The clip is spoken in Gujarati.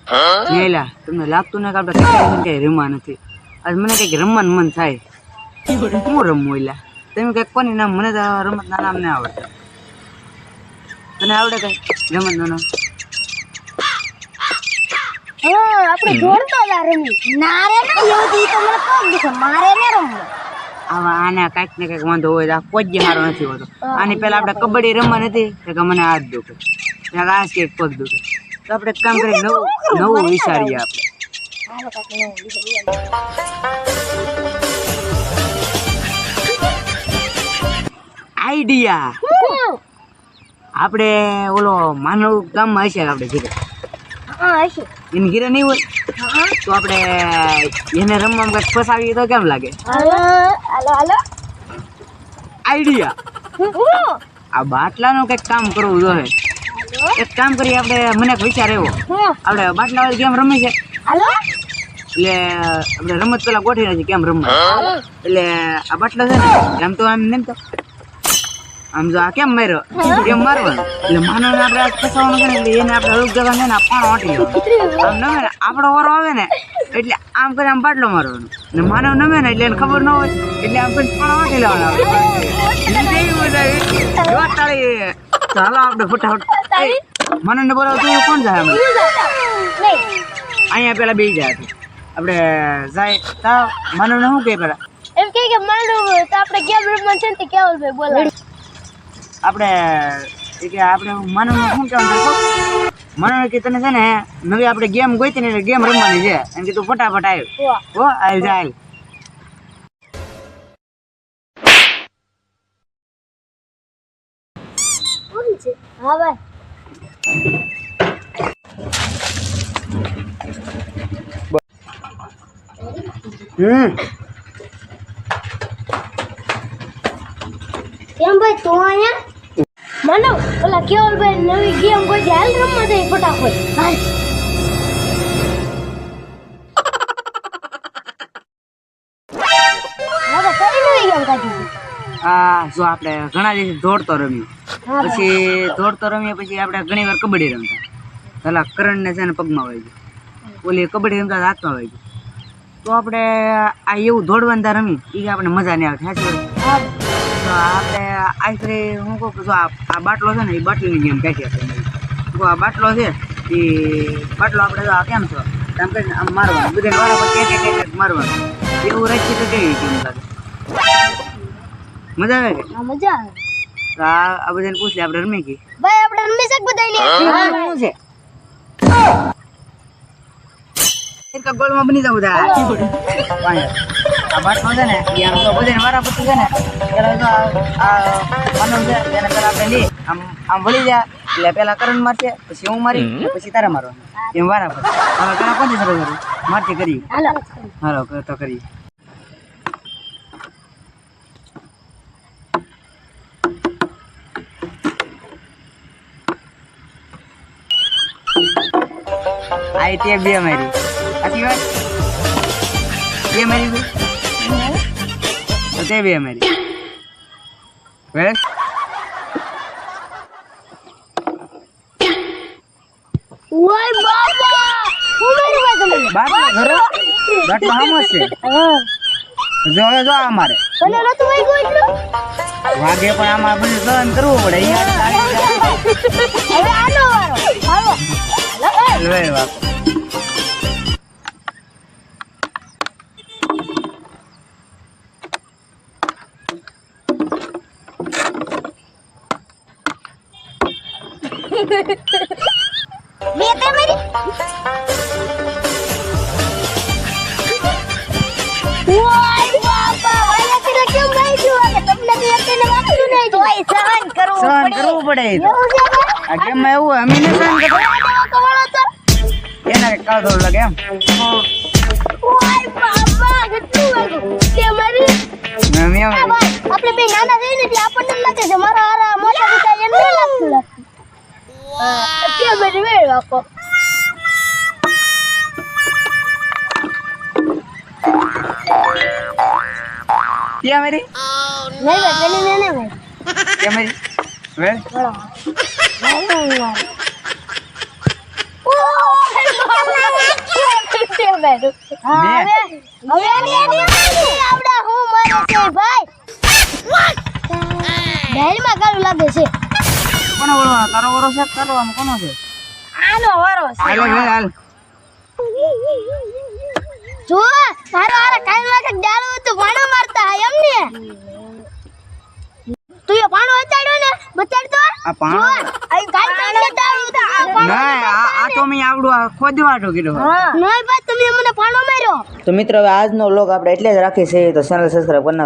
મેલા તમને લાગતું ને કે આપણે કઈ રમવા નથી. આજ મને કઈક રમવાનું મન થાય. હું રમવું એલા તમે કઈક કોની નામ મને તો રમત ના નામ ના આવડતા. તને આવડે કઈ રમત નું નામ? આપણે જોડતો જ રમી ના રે ના યોદી તો મને પગ દુખે મારે ને રમવું. આવા આને કઈક ને કઈક વાંધો હોય તો કોઈ જ સારો નથી હોતો. આની પેલા આપણે કબડ્ડી રમવા નથી કે મને હાથ દુખે આ કે પગ દુખે. તો આપણે કામ કરી નવું વિચારીએ. આપણે આઈડિયા આપણે ઓલો માનવ ગામમાં હશે આપણે ઘીરે એને ઘીરે નહીં હોય તો આપણે એને રમવામાં કંઈક ફસાવીએ તો કેમ લાગે? આઈડિયા આ બાટલાનું કંઈક કામ કરવું જોઈએ. એક કામ કરીએ આપણે મને એક વિચાર આવ્યો આપણે બાટલા વાળી ગેમ રમી છે એટલે આપણે રમત પેલા ગોઠવી નથી કેમ રમવા. એટલે આ બાટલો છે ને આમ તો આમ નહીં તો આમ જો આ કેમ માર્યો કેમ મારવાનું એટલે માનો ને આપણે ફસાવાનું કરે એટલે એને આપણે અલગ જગા ને પાણો વાટી લેવાનું. આમ નમે ને આપણો વારો આવે ને એટલે આમ કરી આમ બાટલો મારવાનો ને માનવ નમે ને એટલે એને ખબર ન હોય એટલે આમ કરી પાણો વાટી લેવાનો. ચાલો આપણે ફટાફટ મને ને બોલાવ તું કોણ જાય? અહીંયા પેલા બે જાય આપણે જાય તા માનવ ને શું કહે પેલા એમ કે માનવ તો આપણે ગેમ રમવા છે ને કેવલ ભાઈ બોલો આપણે માનવ શું કહેવાનું માનવ કે તને છે ને નવી આપણે ગેમ ગોઈતી ને ગેમ રમવાની છે એમ કે તું ફટાફટ આવ્યો હો આવી જાય. હા ભાઈ કેમ ભાઈ તું અહીંયા માનવ ઓલા કેવલ ભાઈ નવી ગેમ કોઈ હાલ રમવા દે ફટાફટ હાલ. હવે કઈ નવી ગેમ કાઢી? જો આપણે ઘણા દિવસ દોડતો રમ્યો પછી આપણે ઘણી વાર કબડ્ડી રમતા. પેલા કરણ ને છે ને પગમાં વાગી ગયું ઓલી કબડ્ડી રમતા હાથમાં વાગી ગયું. તો આપણે આ એવું દોડવાનું ત્યાં રમી એ આપણે મજા નહીં આવતી. તો આપણે આખરે હું કહું જો આ બાટલો છે ને એ બાટલીની ગેમ કાઢી આપણે. જો આ બાટલો છે એ બાટલો આપણે જો આ કેમ છો આમ કરીને આમ મારવાનું બધાને વારા પર એક મારવાનું એવું રાખીએ તો કેવી ગેમ લાગે? મજા આવે કે? મજા આવે. તો આ બધાને પૂછ લે આપણે રમી ગઈ ભાઈ આપણે રમી શક બધાને શું છે એક ગોળમાં બની જવું આ બાટલો છે ને એ આમ તો બધાને વારા પછી છે ને પેલા જો આ માનવ છે એને પેલા આપણે લઈએ આમ વળી જાય એટલે પેલા કરણ મારશે પછી હું મારી પછી તારે મારવાનું એમ વારા પછી હવે પેલા કોની શરૂ કરું મારથી કરી હાલો તો કરી. આઈ તે બે મારી આથી વાત બે મારી તો તે બે મારી બસ ઓય બાબા હું મારી તમે બાટલો ઘરો બાટલો આમ છે જો જો અમારે મને નતું વાગ્યું એટલું વાગે પણ આમાં બધું સહન કરવું પડે હવે આનો વારો હાલો લે વાત બે તે મારી ઓય બાબા ઓય તે કેમ વાગ્યું કે તમને તો એકને વાગ્યું નહીં તોય સહન કરવું પડે એવું છે આ કેમ એવું અમે ને સહન કરવું એના કાળો લાગે એમ ઓય બાબા કેટલું વાગ્યું તે મારી આપણે બે નાના થઈ ને એટલે આપણને લાગે છે મારા હારા મોટા પિતા એમ ન લાગતું તે મારી વેળ આપો क्या मेरी नहीं पहले मैंने भाई क्या मेरी वे बड़ा नहीं હવે એની આવડા હું મરે છે ભાઈ ડાયરીમાં કાળું લાગે છે કોનો વરો તારો વરો છે તારો આમ કોનો છે આનો વારો છે હાલ ભાઈ હાલ જો તારો આરે કાઈ લાગે ડાળું તો પાણો મારતા હે એમને તું એ પાણો હટાડ્યો ને બતાડ તો આ પાણો આ કાઈ પાણો ડાળું તો આ પાણો ના આ તો મેં આવડું ખોદવાટો કીધો નહીં ભાઈ તમે મને પાણો માર્યો તો મિત્રો હવે આજનો વ્લોગ આપણે એટલે જ રાખી છે તો ચેનલ સબસ્ક્રાઇબ કરી નાખો.